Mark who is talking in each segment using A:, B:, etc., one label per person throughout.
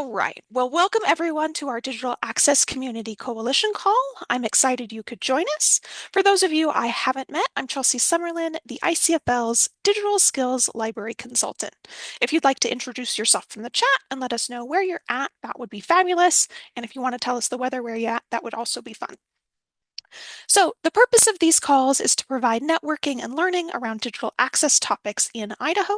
A: All right. Well, welcome everyone to our Digital Access Community Coalition call. I'm excited you could join us. For those of you I haven't met, I'm Chelsea Summerlin, the ICFL's Digital Skills Library Consultant. If you'd like to introduce yourself from the chat and let us know where you're at, that would be fabulous. And if you want to tell us the weather where you're at, that would also be fun. So the purpose of these calls is to provide networking and learning around digital access topics in Idaho.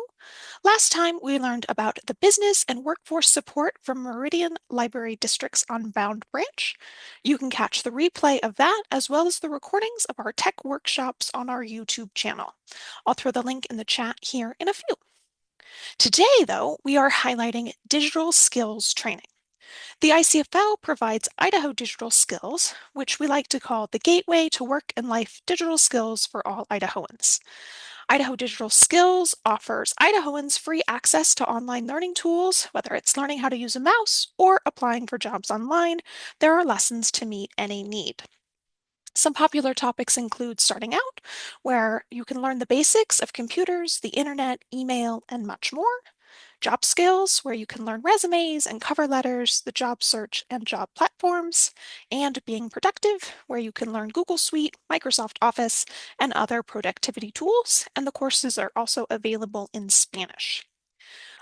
A: Last time we learned about the business and workforce support from Meridian Library District's Unbound branch. You can catch the replay of that as well as the recordings of our tech workshops on our YouTube channel. I'll throw the link in the chat here in a few. Today, though, we are highlighting digital skills training. The ICFL provides Idaho Digital Skills, which we like to call the gateway to work and life digital skills for all Idahoans. Idaho Digital Skills offers Idahoans free access to online learning tools, whether it's learning how to use a mouse or applying for jobs online. There are lessons to meet any need. Some popular topics include starting out, where you can learn the basics of computers, the internet, email, and much more. Job skills, where you can learn resumes and cover letters, the job search and job platforms, and being productive, where you can learn Google Suite, Microsoft Office, and other productivity tools, and the courses are also available in Spanish.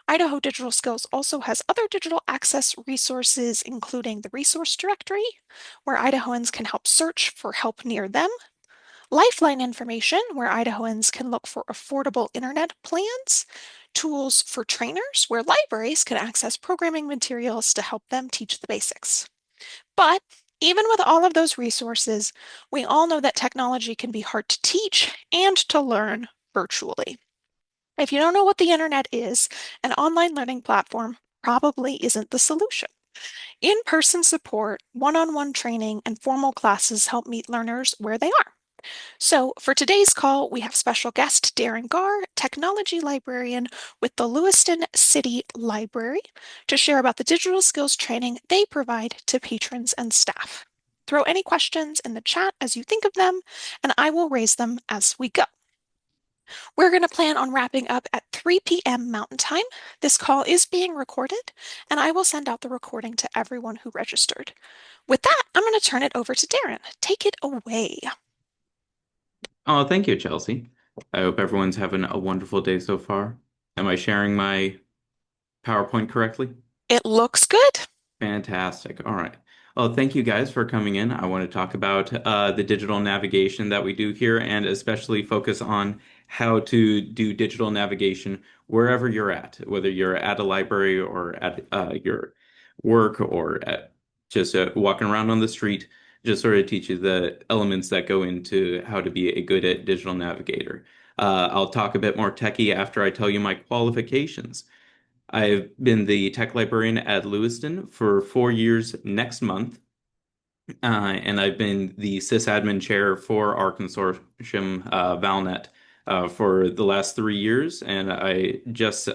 A: Idaho Digital Skills also has other digital access resources, including the Resource Directory, where Idahoans can help search for help near them, Lifeline information, where Idahoans can look for affordable internet plans, tools for trainers, where libraries can access programming materials to help them teach the basics. But even with all of those resources, we all know that technology can be hard to teach and to learn virtually. If you don't know what the internet is, an online learning platform probably isn't the solution. In-person support, one-on-one training, and formal classes help meet learners where they are. So for today's call, we have special guest Darren Garr, technology librarian with the Lewiston City Library, to share about the digital skills training they provide to patrons and staff. Throw any questions in the chat as you think of them, and I will raise them as we go. We're going to plan on wrapping up at 3 p.m. Mountain Time. This call is being recorded, and I will send out the recording to everyone who registered. With that, I'm going to turn it over to Darren. Take it away.
B: Oh, thank you, Chelsea. I hope everyone's having a wonderful day so far. Am I sharing my PowerPoint correctly?
A: It looks good.
B: Fantastic. All right. Well, thank you guys for coming in. I want to talk about the digital navigation that we do here and especially focus on how to do digital navigation wherever you're at, whether you're at a library or at your work or at just walking around on the street. Just sort of teach you the elements that go into how to be a good at digital navigator. I'll talk a bit more techie after I tell you my qualifications. I've been the tech librarian at Lewiston for 4 years next month, and I've been the sysadmin chair for our consortium, Valnet, for the last 3 years. And I just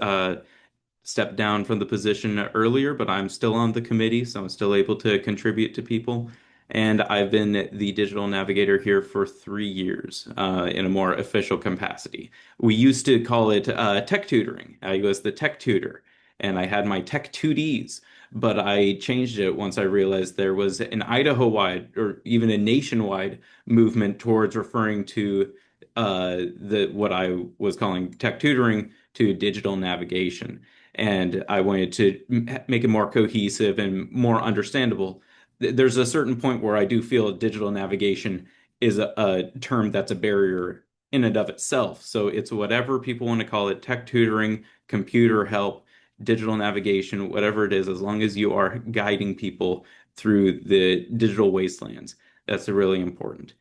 B: stepped down from the position earlier, but I'm still on the committee, so I'm still able to contribute to people. And I've been the digital navigator here for 3 years in a more official capacity. We used to call it tech tutoring. I was the tech tutor, and I had my tech 2Ds, but I changed it once I realized there was an Idaho-wide or even a nationwide movement towards referring to the what I was calling tech tutoring to digital navigation. And I wanted to make it more cohesive and more understandable. There's a certain point where I do feel digital navigation is a term that's a barrier in and of itself. So it's whatever people want to call it, tech tutoring, computer help, digital navigation, whatever it is, as long as you are guiding people through the digital wastelands. That's really important.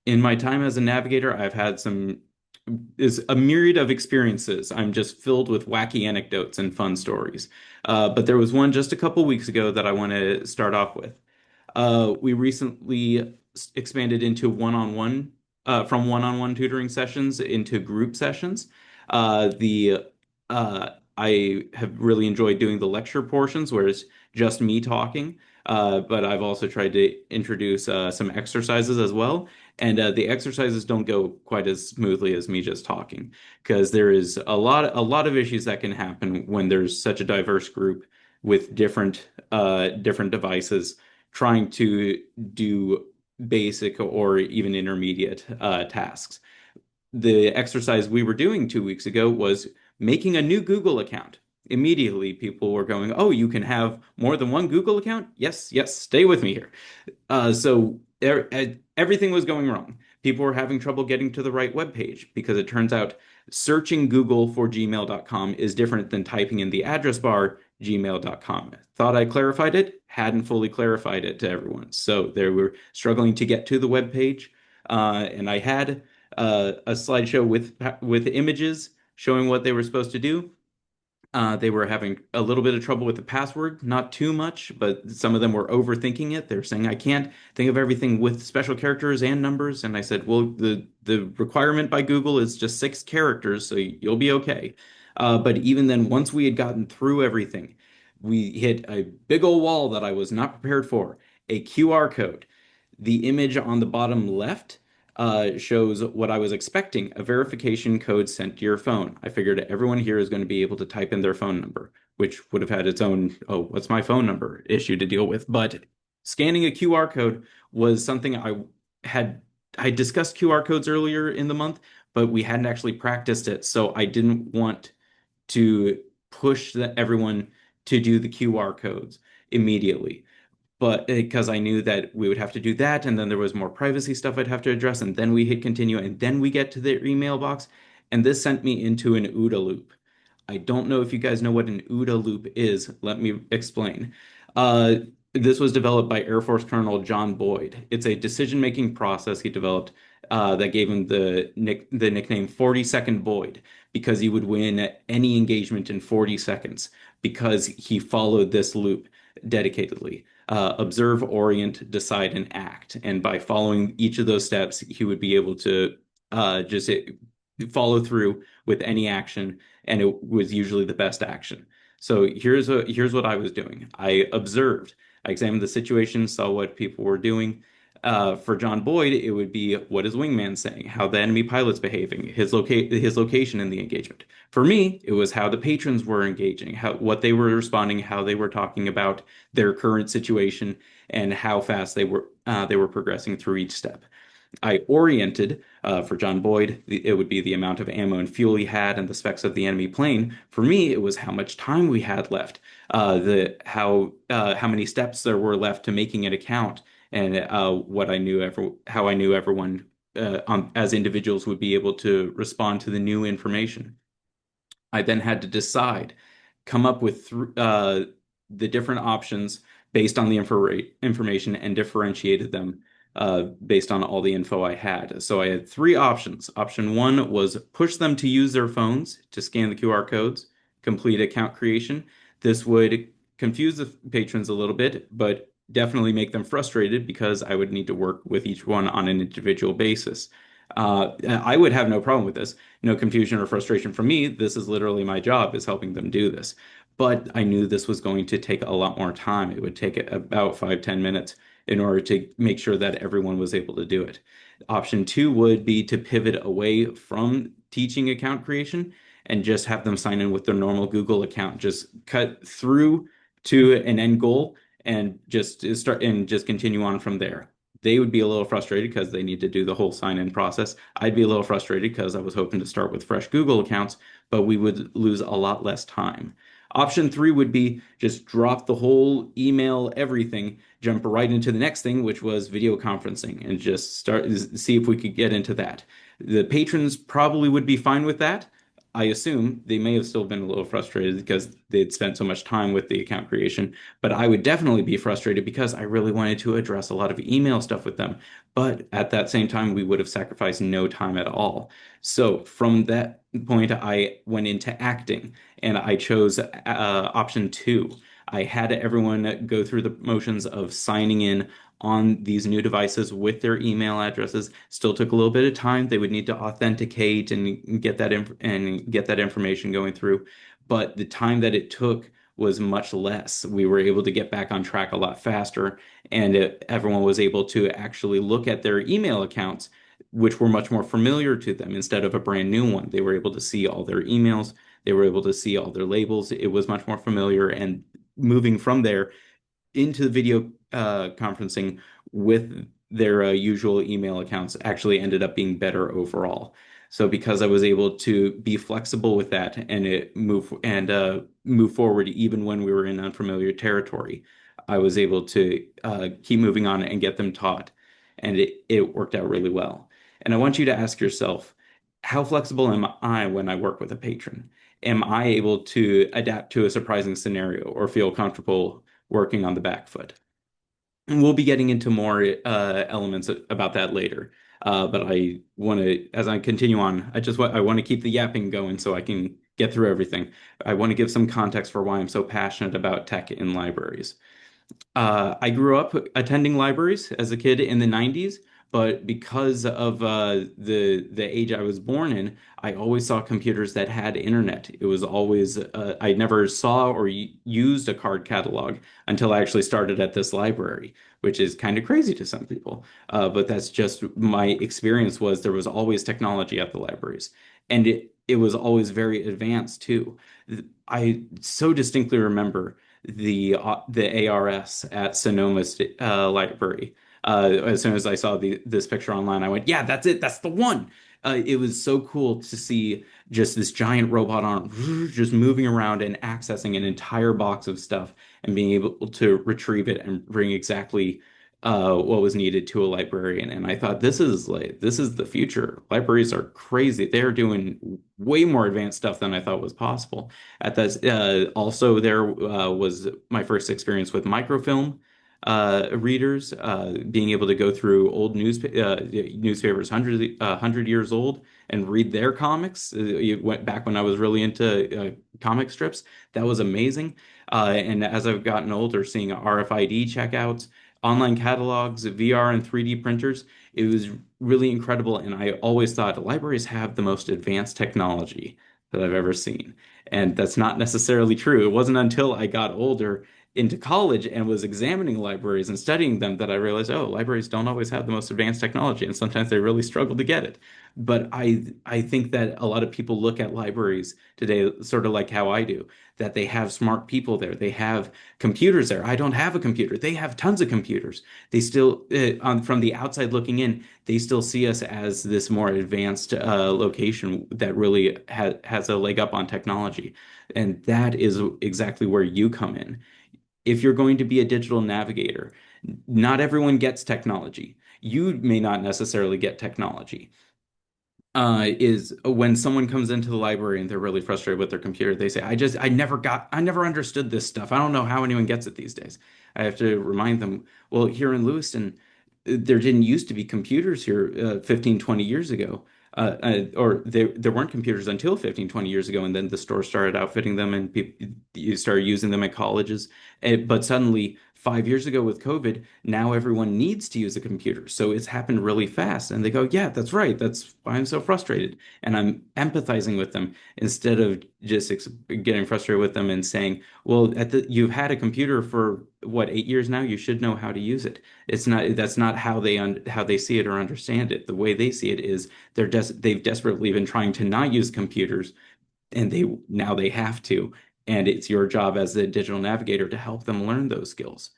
B: In my time as a navigator, I've had some is a myriad of experiences. I'm just filled with wacky anecdotes and fun stories. But there was one just a couple weeks ago that I want to start off with. We recently expanded into one-on-one, from one-on-one tutoring sessions into group sessions. The I have really enjoyed doing the lecture portions where it's just me talking. But I've also tried to introduce some exercises as well. And the exercises don't go quite as smoothly as me just talking, because there is a lot of issues that can happen when there's such a diverse group with different devices, trying to do basic or even intermediate tasks. The exercise we were doing 2 weeks ago was making a new Google account. Immediately, people were going, "Oh, you can have more than one Google account?" Yes, yes, stay with me here. Everything was going wrong. People were having trouble getting to the right web page because it turns out searching Google for gmail.com is different than typing in the address bar gmail.com. Thought I clarified it, hadn't fully clarified it to everyone. So they were struggling to get to the web page. And I had a slideshow with images showing what they were supposed to do. They were having a little bit of trouble with the password, not too much, but some of them were overthinking it. They're saying, "I can't think of everything with special characters and numbers." And I said, "Well, the requirement by Google is just 6 characters, so you'll be okay." But even then, once we had gotten through everything, we hit a big old wall that I was not prepared for, a QR code. The image on the bottom left shows what I was expecting, a verification code sent to your phone. I figured everyone here is going to be able to type in their phone number, which would have had its own, "Oh, what's my phone number?" issue to deal with. But scanning a QR code was something had I discussed QR codes earlier in the month, but we hadn't actually practiced it. So I didn't want to push everyone to do the QR codes immediately, but because I knew that we would have to do that, and then there was more privacy stuff I'd have to address, and then we hit continue, and then we get to the email box, and this sent me into an OODA loop. I don't know if you guys know what an OODA loop is. Let me explain. Uh, this was developed by Air Force Colonel John Boyd. It's a decision-making process he developed that gave him the nickname 40-second Boyd because he would win any engagement in 40 seconds because he followed this loop dedicatedly. Observe, orient, decide, and act. And by following each of those steps, he would be able to just follow through with any action, and it was usually the best action. So here's what I was doing. I observed, I examined the situation, saw what people were doing. For John Boyd, it would be, what is Wingman saying? How the enemy pilot's behaving? His location in the engagement. For me, it was how the patrons were engaging, how what they were responding, how they were talking about their current situation, and how fast they were progressing through each step. I oriented for John Boyd, it would be the amount of ammo and fuel he had and the specs of the enemy plane. For me, it was how much time we had left, the how many steps there were left to making it count, and how I knew everyone as individuals would be able to respond to the new information. I then had to decide, come up with the different options based on the information and differentiated them based on all the info I had. So I had 3 options. Option one was push them to use their phones to scan the QR codes, complete account creation. This would confuse the patrons a little bit, but definitely make them frustrated because I would need to work with each one on an individual basis. I would have no problem with this, no confusion or frustration from me. This is literally my job, is helping them do this. But I knew this was going to take a lot more time. It would take about 5-10 minutes in order to make sure that everyone was able to do it. Option two would be to pivot away from teaching account creation and just have them sign in with their normal Google account. Just cut through to an end goal and just continue on from there. They would be a little frustrated because they need to do the whole sign-in process. I'd be a little frustrated because I was hoping to start with fresh Google accounts, but we would lose a lot less time. Option three would be just drop the whole email, everything, jump right into the next thing, which was video conferencing, and just see if we could get into that. The patrons probably would be fine with that. I assume they may have still been a little frustrated because they'd spent so much time with the account creation, but I would definitely be frustrated because I really wanted to address a lot of email stuff with them. But at that same time, we would have sacrificed no time at all. From that point, I went into acting and I chose option two. I had everyone go through the motions of signing in on these new devices with their email addresses. Still took a little bit of time. They would need to authenticate and get that information going through, but the time that it took was much less. We were able to get back on track a lot faster, and everyone was able to actually look at their email accounts, which were much more familiar to them instead of a brand new one. They were able to see all their emails. They were able to see all their labels. It was much more familiar, and moving from there into the video conferencing with their usual email accounts actually ended up being better overall. So because I was able to be flexible with that and move forward even when we were in unfamiliar territory, I was able to keep moving on and get them taught, and it worked out really well. And I want you to ask yourself, how flexible am I when I work with a patron? Am I able to adapt to a surprising scenario or feel comfortable working on the back foot? And we'll be getting into more elements about that later. But I want to, as I continue on, I want to keep the yapping going so I can get through everything. I want to give some context for why I'm so passionate about tech in libraries. I grew up attending libraries as a kid in the 90s, but because of the age I was born in, I always saw computers that had internet. It was always I never saw or used a card catalog until I actually started at this library, which is kind of crazy to some people. But that's just my experience was there was always technology at the libraries, and it was always very advanced too. I so distinctly remember the ARS at Sonoma Library. As soon as I saw this picture online, I went, "Yeah, that's it. That's the one." It was so cool to see just this giant robot arm just moving around and accessing an entire box of stuff and being able to retrieve it and bring exactly what was needed to a librarian. And I thought, this is the future. Libraries are crazy. They're doing way more advanced stuff than I thought was possible. At that, also there was my first experience with microfilm readers, being able to go through old newspapers, 100 years old, and read their comics. You went back when I was really into comic strips. That was amazing. And as I've gotten older, seeing RFID checkouts, online catalogs, VR and 3D printers, it was really incredible. And I always thought libraries have the most advanced technology that I've ever seen. And that's not necessarily true. It wasn't until I got older into college and was examining libraries and studying them that I realized, oh, libraries don't always have the most advanced technology, and sometimes they really struggle to get it. But I think that a lot of people look at libraries today sort of like how I do, that they have smart people there. They have computers there. I don't have a computer. They have tons of computers. They still, from the outside looking in, they still see us as this more advanced location that really has a leg up on technology. And that is exactly where you come in. If you're going to be a digital navigator, not everyone gets technology. You may not necessarily get technology. Is when someone comes into the library and they're really frustrated with their computer, they say, I never understood this stuff. I don't know how anyone gets it these days. I have to remind them, well, here in Lewiston, there didn't used to be computers here 15, 20 years ago. Or there weren't computers until 15, 20 years ago, and then the store started outfitting them and people, you started using them at colleges. But suddenly, 5 years ago with COVID, now everyone needs to use a computer. So it's happened really fast. And they go, yeah, that's right. That's why I'm so frustrated. And I'm empathizing with them instead of just getting frustrated with them and saying, well, you've had a computer for what, 8 years now? You should know how to use it. That's not how they see it or understand it. The way they see it is they've desperately been trying to not use computers, and they have to. And it's your job as a digital navigator to help them learn those skills.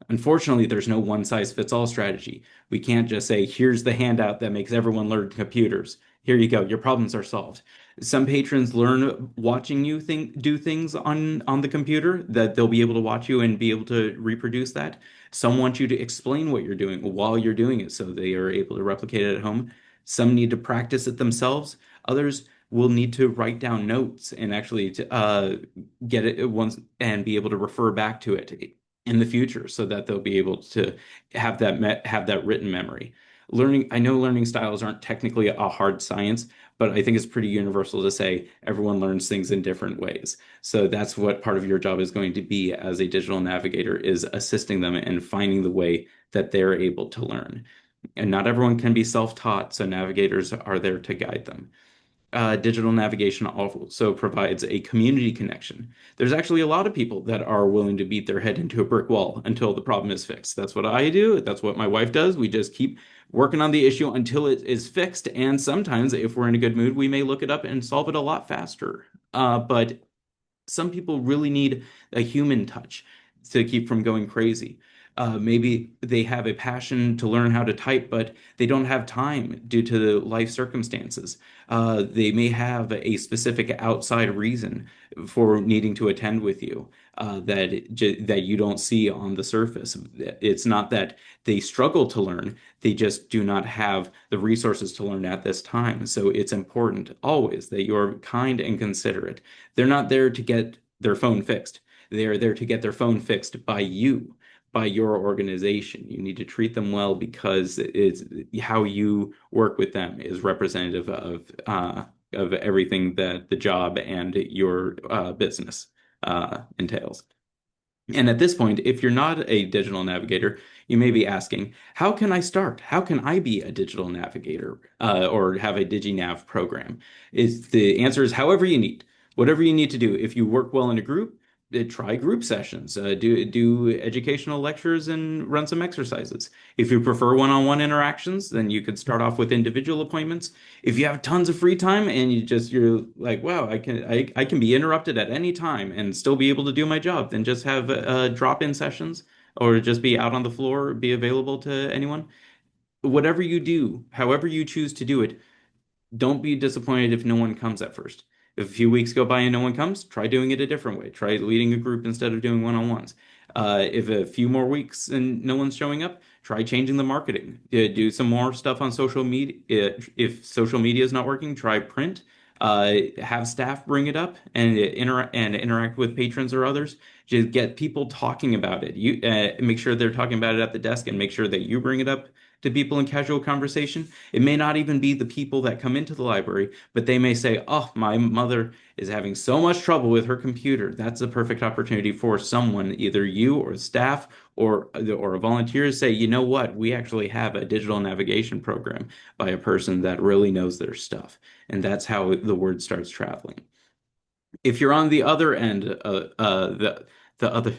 B: Unfortunately, there's no one size fits all strategy. We can't just say, here's the handout that makes everyone learn computers. Here you go, your problems are solved. Some patrons learn watching you do things on the computer that they'll be able to watch you and be able to reproduce that. Some want you to explain what you're doing while you're doing it so they are able to replicate it at home. Some need to practice it themselves. Others will need to write down notes and actually get it once and be able to refer back to it in the future so that they'll be able to have that written memory. I know learning styles aren't technically a hard science, but I think it's pretty universal to say everyone learns things in different ways. So that's what part of your job is going to be as a digital navigator, is assisting them and finding the way that they're able to learn. And not everyone can be self-taught, so navigators are there to guide them. Digital navigation also provides a community connection. There's actually a lot of people that are willing to beat their head into a brick wall until the problem is fixed. That's what I do. That's what my wife does. We just keep working on the issue until it is fixed. And sometimes, if we're in a good mood, we may look it up and solve it a lot faster. But Some people really need a human touch to keep from going crazy. Maybe they have a passion to learn how to type, but they don't have time due to the life circumstances. They may have a specific outside reason for needing to attend with you that you don't see on the surface. It's not that they struggle to learn, they just do not have the resources to learn at this time. So it's important always that you're kind and considerate. They're not there to get their phone fixed. They are there to get their phone fixed by you, by your organization. You need to treat them well because it's how you work with them is representative of everything that the job and your business entails. And at this point, if you're not a digital navigator, you may be asking, how can I start? How can I be a digital navigator or have a DigiNav program? The answer is however you need, whatever you need to do. If you work well in a group, try group sessions, do educational lectures and run some exercises. If you prefer one-on-one interactions, then you could start off with individual appointments. If you have tons of free time and you're like, wow, I can be interrupted at any time and still be able to do my job, then just have drop-in sessions or just be out on the floor, be available to anyone. Whatever you do, however you choose to do it, don't be disappointed if no one comes at first. If a few weeks go by and no one comes, try doing it a different way. Try leading a group instead of doing one-on-ones. If a few more weeks and no one's showing up, try changing the marketing. Do some more stuff on social media. If social media is not working, try print. Have staff bring it up and interact with patrons or others. Just get people talking about it. You make sure they're talking about it at the desk, and make sure that you bring it up to people in casual conversation. It may not even be the people that come into the library, but they may say, "Oh, my mother is having so much trouble with her computer." That's a perfect opportunity for someone, either you or staff or a volunteer, to say, "You know what? We actually have a digital navigation program by a person that really knows their stuff." And that's how the word starts traveling. If you're on the other end, the other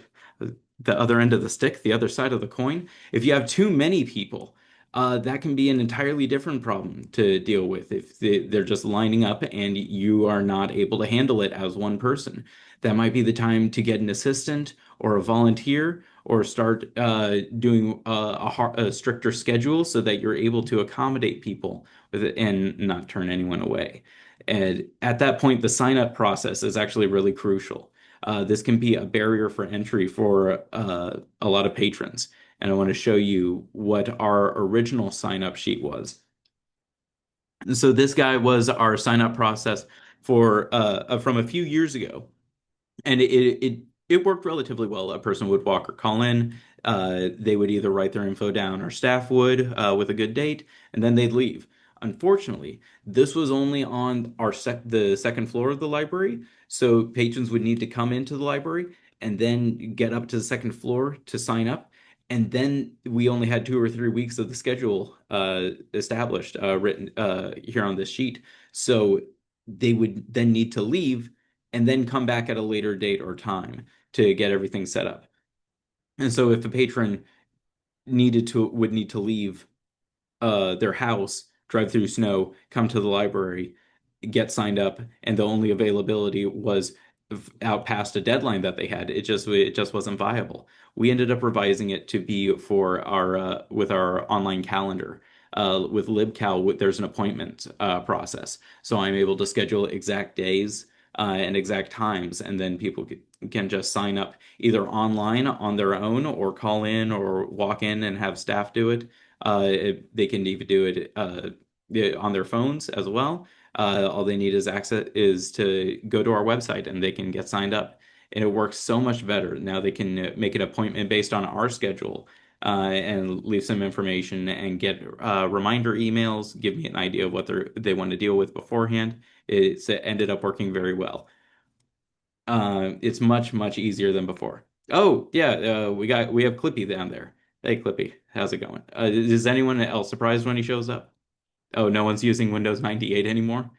B: the other end of the stick, the other side of the coin, if you have too many people, that can be an entirely different problem to deal with. If they're just lining up and you are not able to handle it as one person, that might be the time to get an assistant or a volunteer or start doing a stricter schedule so that you're able to accommodate people with it and not turn anyone away. And at that point, the sign up process is actually really crucial. This can be a barrier for entry for a lot of patrons. And I want to show you what our original sign up sheet was. And so this guy was our sign up process for from a few years ago, and it worked relatively well. A person would walk or call in. They would either write their info down, or staff would with a good date, and then they'd leave. Unfortunately, this was only on the second floor of the library, so patrons would need to come into the library and then get up to the second floor to sign up. And then we only had 2 or 3 weeks of the schedule established, written here on this sheet. So they would then need to leave and then come back at a later date or time to get everything set up. And so if a patron would need to leave their house, drive through snow, come to the library, get signed up, and the only availability was out past a deadline that they had. It just wasn't viable. We ended up revising it to be for our with our online calendar. With LibCal, there's an appointment process, so I'm able to schedule exact days and exact times, and then people can just sign up either online on their own, or call in, or walk in and have staff do it. They can even do it yeah, on their phones as well. All they need is access is to go to our website and they can get signed up. And it works so much better. Now they can make an appointment based on our schedule and leave some information and get reminder emails, give me an idea of what they want to deal with beforehand. It's ended up working very well. It's much, much easier than before. Oh, yeah, we have Clippy down there. Hey, Clippy, how's it going? Is anyone else surprised when he shows up? Oh, no one's using Windows 98 anymore?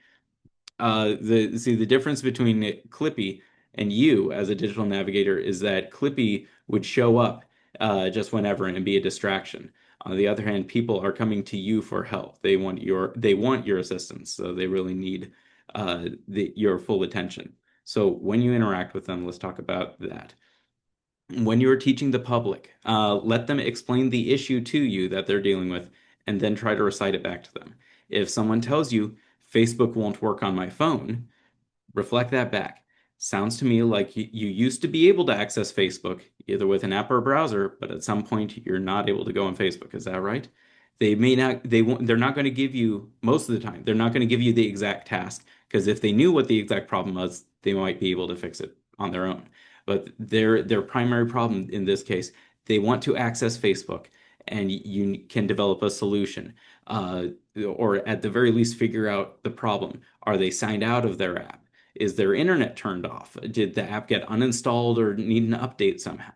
B: The difference between Clippy and you as a digital navigator is that Clippy would show up just whenever and be a distraction. On the other hand, people are coming to you for help. They want your assistance, so they really need your full attention. So when you interact with them, let's talk about that. When you're teaching the public, let them explain the issue to you that they're dealing with, and then try to recite it back to them. If someone tells you Facebook won't work on my phone, reflect that back. Sounds to me like you used to be able to access Facebook either with an app or a browser, but at some point you're not able to go on Facebook. Is that right? They may not, they won't, they're not going to give you, most of the time, they're not going to give you the exact task because if they knew what the exact problem was, they might be able to fix it on their own. But their primary problem in this case, they want to access Facebook and you can develop a solution, or at the very least figure out the problem. Are they signed out of their app? Is their internet turned off? Did the app get uninstalled or need an update somehow?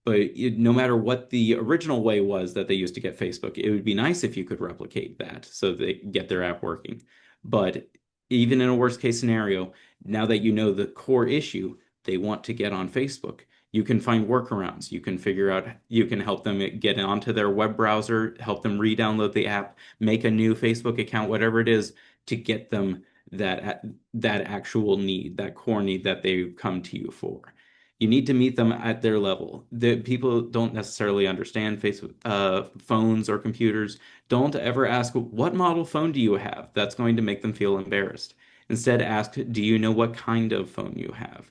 B: But no matter what the original way was that they used to get Facebook, it would be nice if you could replicate that so they get their app working. But even in a worst case scenario, now that you know the core issue, they want to get on Facebook. You can find workarounds. You can figure out, you can help them get onto their web browser, help them re-download the app, make a new Facebook account, whatever it is, to get them that actual need, that core need that they've come to you for. You need to meet them at their level. The people don't necessarily understand Facebook, phones or computers. Don't ever ask, what model phone do you have? That's going to make them feel embarrassed. Instead, ask, do you know what kind of phone you have?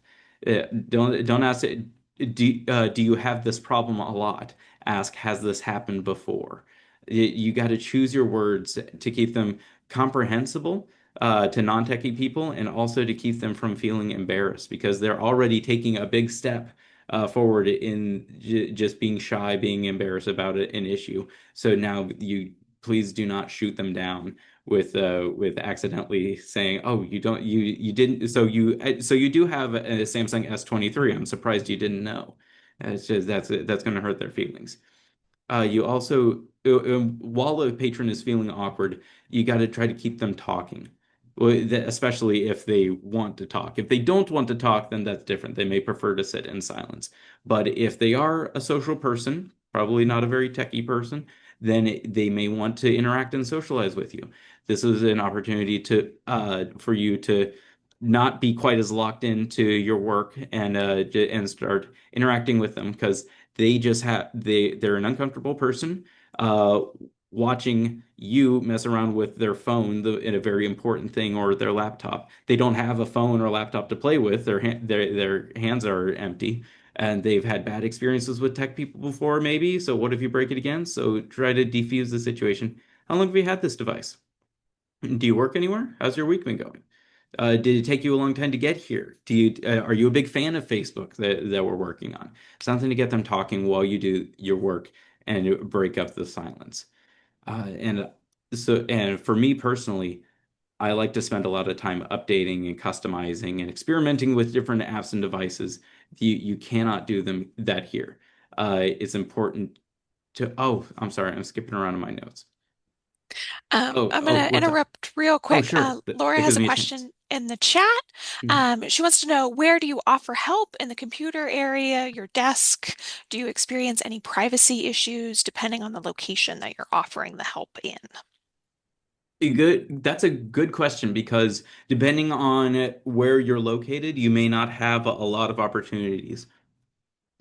B: Don't ask, do you have this problem a lot? Ask, has this happened before? You got to choose your words to keep them comprehensible to non-techie people and also to keep them from feeling embarrassed because they're already taking a big step forward in just being shy, being embarrassed about an issue. So now you please do not shoot them down with accidentally saying, "Oh, you didn't so you do have a Samsung S23. I'm surprised you didn't know." It's just that's going to hurt their feelings. You also, while a patron is feeling awkward, you got to try to keep them talking. Well, especially if they want to talk. If they don't want to talk, then that's different. They may prefer to sit in silence. But if they are a social person, probably not a very techie person, then they may want to interact and socialize with you. This is an opportunity to for you to not be quite as locked into your work and start interacting with them because they're an uncomfortable person uh watching you mess around with their phone in a very important thing or their laptop. They don't have a phone or laptop to play with. Their hands are empty and they've had bad experiences with tech people before maybe. So what if you break it again? So try to defuse the situation. How long have you had this device? Do you work anywhere? How's your week been going? Did it take you a long time to get here? Are you a big fan of Facebook that we're working on? Something to get them talking while you do your work and break up the silence. And for me personally, I like to spend a lot of time updating and customizing and experimenting with different apps and devices. You cannot do them that here. It's important to, oh, I'm sorry, I'm skipping around in my notes.
A: I'm
B: Oh,
A: going to
B: what's that?
A: interrupt real
B: Oh,
A: quick.
B: sure.
A: Laura
B: That
A: has
B: gives
A: a
B: me a chance.
A: question in the chat.
B: Mhm.
A: She wants to know, where do you offer help in the computer area, your desk? Do you experience any privacy issues depending on the location that you're offering the help in?
B: That's a good question because depending on where you're located, you may not have a lot of opportunities.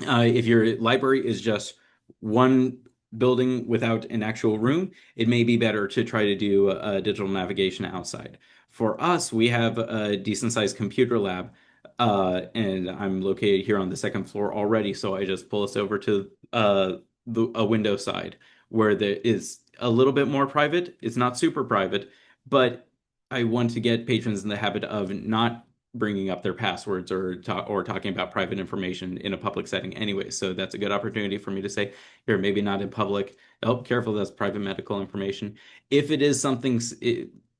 B: If your library is just one building without an actual room, it may be better to try to do digital navigation outside. For us, we have a decent sized computer lab, and I'm located here on the second floor already, so I just pull us over to a window side where there is a little bit more private. It's not super private, but I want to get patrons in the habit of not bringing up their passwords or talking about private information in a public setting anyway. So that's a good opportunity for me to say, here, maybe not in public. Oh, careful, that's private medical information. If it is something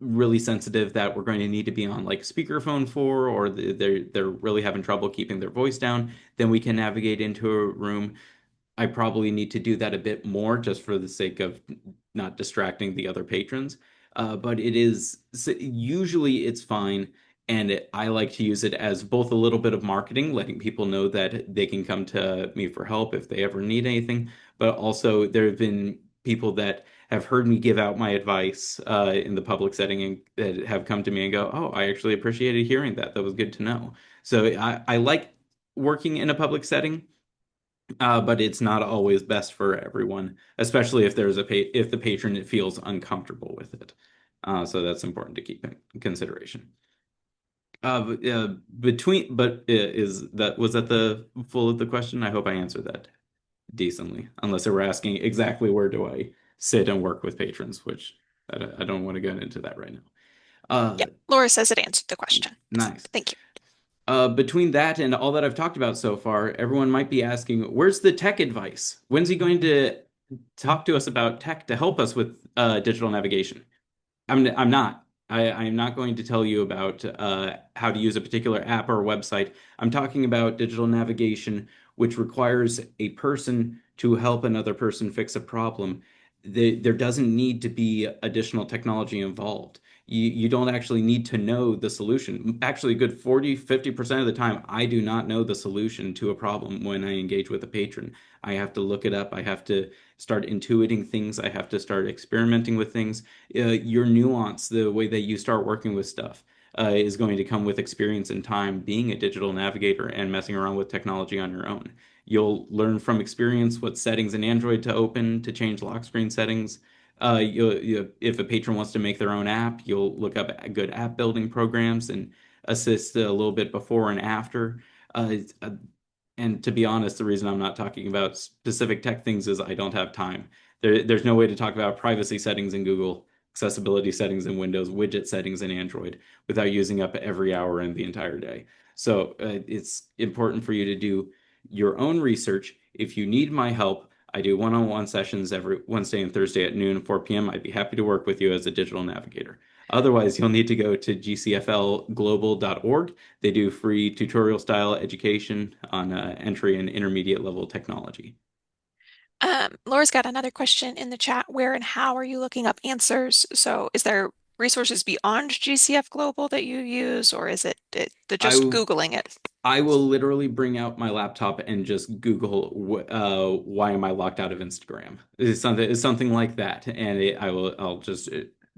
B: really sensitive that we're going to need to be on like speakerphone for, or they're really having trouble keeping their voice down, then we can navigate into a room. I probably need to do that a bit more just for the sake of not distracting the other patrons. But usually it's fine. And I like to use it as both a little bit of marketing, letting people know that they can come to me for help if they ever need anything. But also, there have been people that have heard me give out my advice in the public setting and that have come to me and go, "Oh, I actually appreciated hearing that. That was good to know." So I like working in a public setting, but it's not always best for everyone, especially if if the patron feels uncomfortable with it. So that's important to keep in consideration. Is that was that the full of the question? I hope I answered that decently, unless they were asking exactly where do I sit and work with patrons, which I don't want to get into that right now.
A: Yep, Laura says it answered the question.
B: Nice.
A: Thank you.
B: Between that and all that I've talked about so far, everyone might be asking, where's the tech advice? When's he going to talk to us about tech to help us with digital navigation? I'm not. I am not going to tell you about how to use a particular app or website. I'm talking about digital navigation, which requires a person to help another person fix a problem. There doesn't need to be additional technology involved. You don't actually need to know the solution. Actually, a good 40-50% of the time, I do not know the solution to a problem when I engage with a patron. I have to look it up. I have to start intuiting things. I have to start experimenting with things. Your nuance, the way that you start working with stuff, is going to come with experience and time being a digital navigator and messing around with technology on your own. You'll learn from experience what settings in Android to open to change lock screen settings. If a patron wants to make their own app, you'll look up good app building programs and assist a little bit before and after. Uh, and to be honest, the reason I'm not talking about specific tech things is I don't have time. There's no way to talk about privacy settings in Google, accessibility settings in Windows, widget settings in Android without using up every hour in the entire day. So it's important for you to do your own research. If you need my help, I do one-on-one sessions every Wednesday and Thursday at noon and 4 p.m. I'd be happy to work with you as a digital navigator. Otherwise, you'll need to go to gcflglobal.org. They do free tutorial style education on entry and intermediate level technology.
A: Laura's got another question in the chat. Where and how are you looking up answers? So, is there resources beyond GCF Global that you use, or is the just
B: I
A: Googling it?
B: I will literally bring out my laptop and just Google why am I locked out of Instagram? It's something like that, and I'll just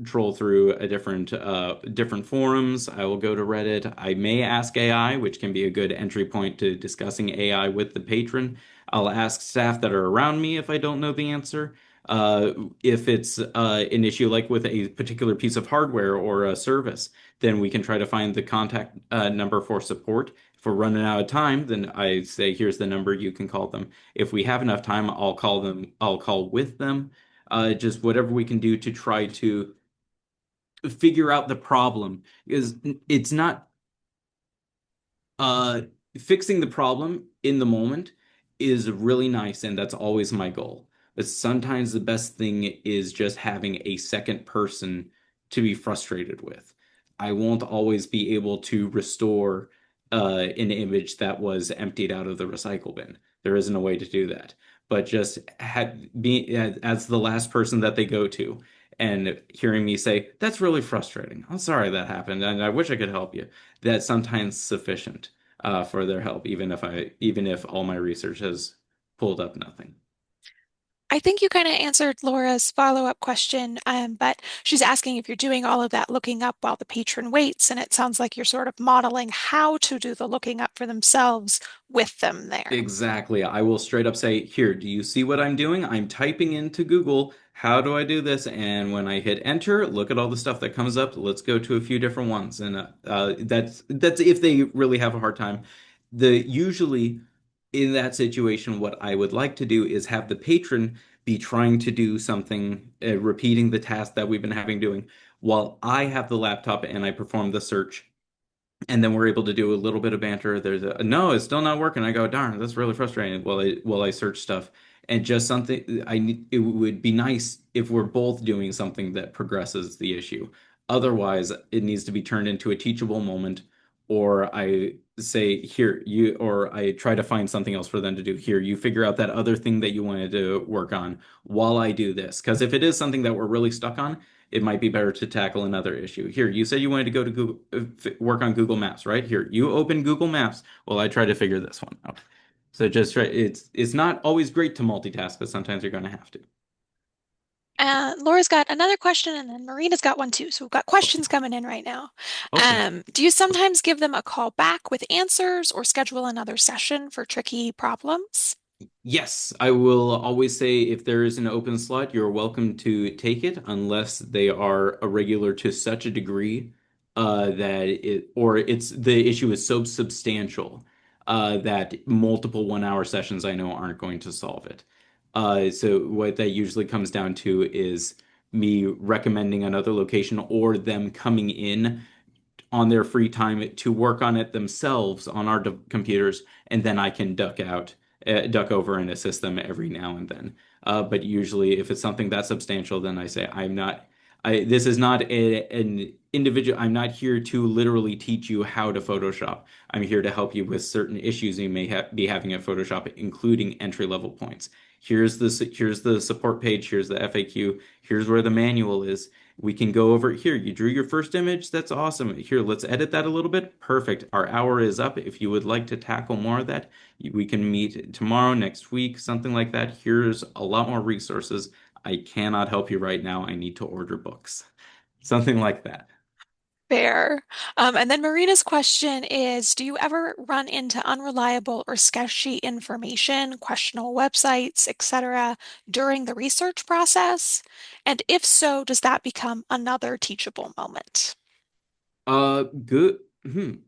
B: troll through a different forums. I will go to Reddit. I may ask AI, which can be a good entry point to discussing AI with the patron. I'll ask staff that are around me if I don't know the answer. Uh, if it's an issue like with a particular piece of hardware or a service, then we can try to find the contact number for support. If we're running out of time, then I say, here's the number, you can call them. If we have enough time, I'll call them, I'll call with them. Just whatever we can do to try to figure out the problem. Because it's not uh, fixing the problem in the moment is really nice, and that's always my goal. But sometimes the best thing is just having a second person to be frustrated with. I won't always be able to restore an image that was emptied out of the recycle bin. There isn't a way to do that. But just be as the last person that they go to and hearing me say, "That's really frustrating. I'm sorry that happened, and I wish I could help you." That's sometimes sufficient for their help, even if all my research has pulled up nothing.
A: I think you kind of answered Laura's follow-up question, but she's asking if you're doing all of that looking up while the patron waits, and it sounds like you're sort of modeling how to do the looking up for themselves with them there.
B: Exactly. I will straight up say, here, do you see what I'm doing? I'm typing into Google, how do I do this? And when I hit enter, look at all the stuff that comes up. Let's go to a few different ones. And that's if they really have a hard time. The usually in that situation, what I would like to do is have the patron be trying to do something, repeating the task that we've been having doing, while I have the laptop and I perform the search, and then we're able to do a little bit of banter. There's a no, it's still not working. I go, darn, that's really frustrating. While I search stuff, and just something I need. It would be nice if we're both doing something that progresses the issue. Otherwise, it needs to be turned into a teachable moment, or I say here you, or I try to find something else for them to do. Here, you figure out that other thing that you wanted to work on while I do this. Because if it is something that we're really stuck on, it might be better to tackle another issue. Here, you said you wanted to go to Google, work on Google Maps, right? Here, you open Google Maps while I try to figure this one out. So just try, it's not always great to multitask, but sometimes you're going to have to.
A: Laura's got another question, and then Marina's got one too. So we've got questions coming in right now.
B: Okay.
A: Do you sometimes give them a call back with answers or schedule another session for tricky problems?
B: Yes, I will always say if there is an open slot, you're welcome to take it unless they are a regular to such a degree that it or it's the issue is so substantial that multiple 1 hour sessions I know aren't going to solve it. So what that usually comes down to is me recommending another location or them coming in on their free time to work on it themselves on our computers, and then I can duck over and assist them every now and then. But usually, if it's something that substantial, then I say I'm not. This is not an individual. I'm not here to literally teach you how to Photoshop. I'm here to help you with certain issues you may be having at Photoshop, including entry level points. Here's the support page. Here's the FAQ. Here's where the manual is. We can go over here. You drew your first image. That's awesome. Here, let's edit that a little bit. Perfect. Our hour is up. If you would like to tackle more of that, we can meet tomorrow, next week, something like that. Here's a lot more resources. I cannot help you right now. I need to order books. Something like that.
A: Fair. And then Marina's question is, do you ever run into unreliable or sketchy information, questionable websites, etc., during the research process? And if so, does that become another teachable moment?
B: Good.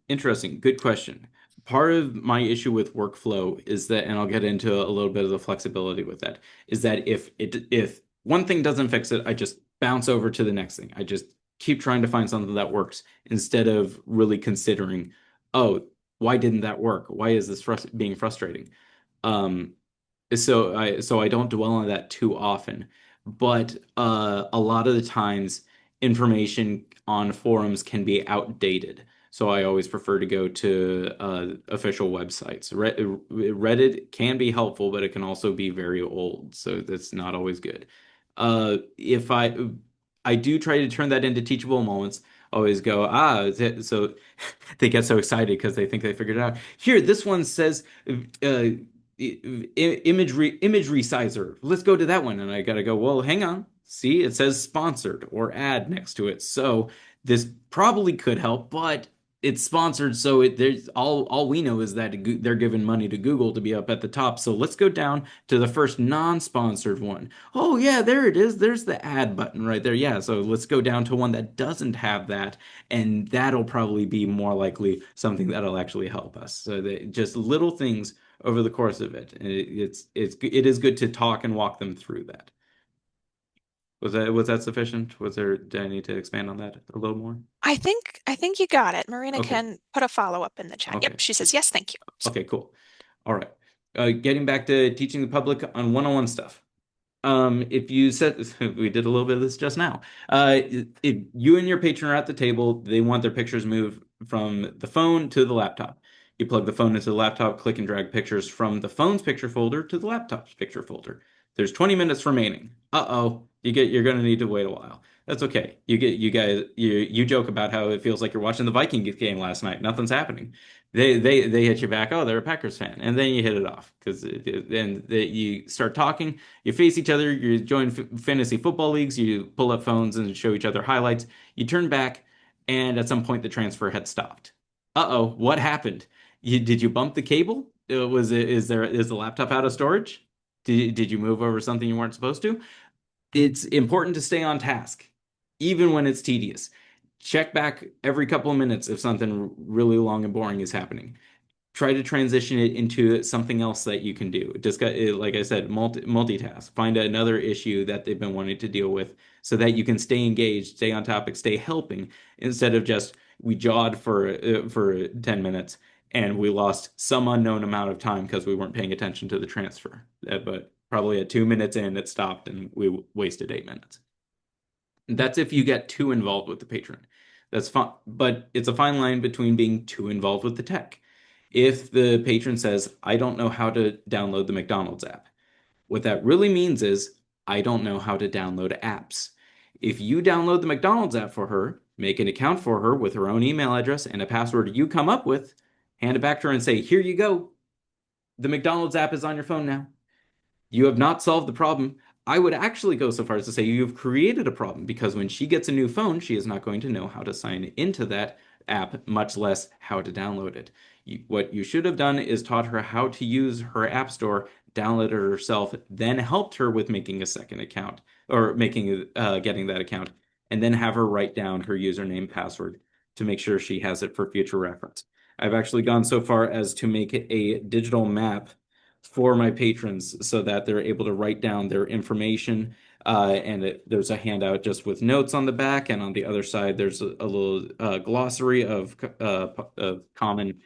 B: Interesting. Good question. Part of my issue with workflow is that, and I'll get into a little bit of the flexibility with that, is that if one thing doesn't fix it, I just bounce over to the next thing. I just keep trying to find something that works instead of really considering, oh, why didn't that work? Why is this being frustrating? Um, so I don't dwell on that too often, but a lot of the times information on forums can be outdated. So I always prefer to go to official websites. Reddit can be helpful, but it can also be very old, so that's not always good. If I do try to turn that into teachable moments, always go, so they get so excited because they think they figured it out. Here, this one says image resizer. Let's go to that one. And I gotta go, well, hang on. See, it says sponsored or ad next to it. So this probably could help, but it's sponsored, so there's all we know is that they're giving money to Google to be up at the top. So let's go down to the first non-sponsored one. Oh yeah, there it is. There's the ad button right there. Yeah, so let's go down to one that doesn't have that, and that'll probably be more likely something that'll actually help us. So just little things over the course of it. It is good to talk and walk them through that. Was that sufficient? Did I need to expand on that a little more?
A: I think you got it. Marina
B: Okay.
A: can put a follow-up in the chat. Yep,
B: Okay.
A: she says yes, thank you. So
B: Okay, cool. All right. Getting back to teaching the public on one-on-one stuff. If you said we did a little bit of this just now. If you and your patron are at the table, they want their pictures moved from the phone to the laptop. You plug the phone into the laptop, click and drag pictures from the phone's picture folder to the laptop's picture folder. There's 20 minutes remaining. Uh-oh, you're gonna need to wait a while. That's okay. You joke about how it feels like you're watching the Viking game last night. Nothing's happening. They hit you back. Oh, they're a Packers fan, and then you hit it off because then you start talking. You face each other. You join fantasy football leagues. You pull up phones and show each other highlights. You turn back, and at some point the transfer had stopped. Uh-oh, what happened? Did you bump the cable? Is the laptop out of storage? Did you move over something you weren't supposed to? It's important to stay on task, even when it's tedious. Check back every couple of minutes if something really long and boring is happening. Try to transition it into something else that you can do. Just got, like I said, multitask. Find another issue that they've been wanting to deal with so that you can stay engaged, stay on topic, stay helping instead of just we jawed for 10 minutes and we lost some unknown amount of time because we weren't paying attention to the transfer. But probably at 2 minutes in, it stopped and we wasted 8 minutes. That's if you get too involved with the patron. That's fine, but it's a fine line between being too involved with the tech. If the patron says, I don't know how to download the McDonald's app, what that really means is, I don't know how to download apps. If you download the McDonald's app for her, make an account for her with her own email address and a password you come up with, hand it back to her and say, here you go. The McDonald's app is on your phone now. You have not solved the problem. I would actually go so far as to say you've created a problem because when she gets a new phone, she is not going to know how to sign into that app, much less how to download it. What you should have done is taught her how to use her app store, downloaded it herself, then helped her with making a second account or getting that account, and then have her write down her username password to make sure she has it for future reference. I've actually gone so far as to make a digital map for my patrons so that they're able to write down their information. There's a handout just with notes on the back, and on the other side, there's a little glossary of common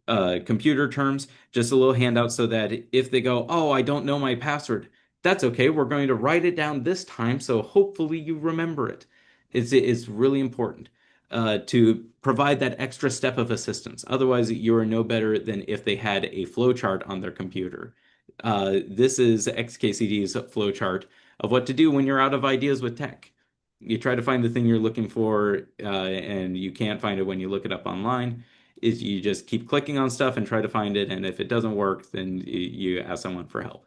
B: computer terms, just a little handout so that if they go, oh, I don't know my password, that's okay. We're going to write it down this time, so hopefully you remember it. It's really important to provide that extra step of assistance. Otherwise, you are no better than if they had a flowchart on their computer. This is XKCD's flowchart of what to do when you're out of ideas with tech. You try to find the thing you're looking for, and you can't find it when you look it up online. Is you just keep clicking on stuff and try to find it, and if it doesn't work, then you ask someone for help.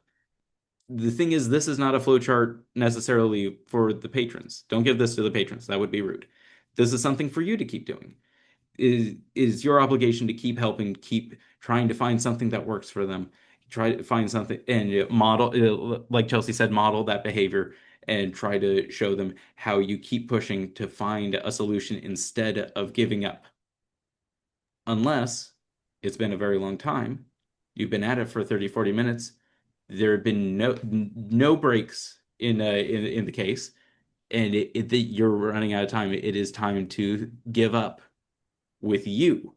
B: The thing is, this is not a flowchart necessarily for the patrons. Don't give this to the patrons. That would be rude. This is something for you to keep doing. Is your obligation to keep helping, keep trying to find something that works for them. Try to find something and model, like Chelsea said, model that behavior and try to show them how you keep pushing to find a solution instead of giving up. Unless it's been a very long time, you've been at it for 30, 40 minutes, there have been no breaks in the case, and you're running out of time. It is time to give up with you.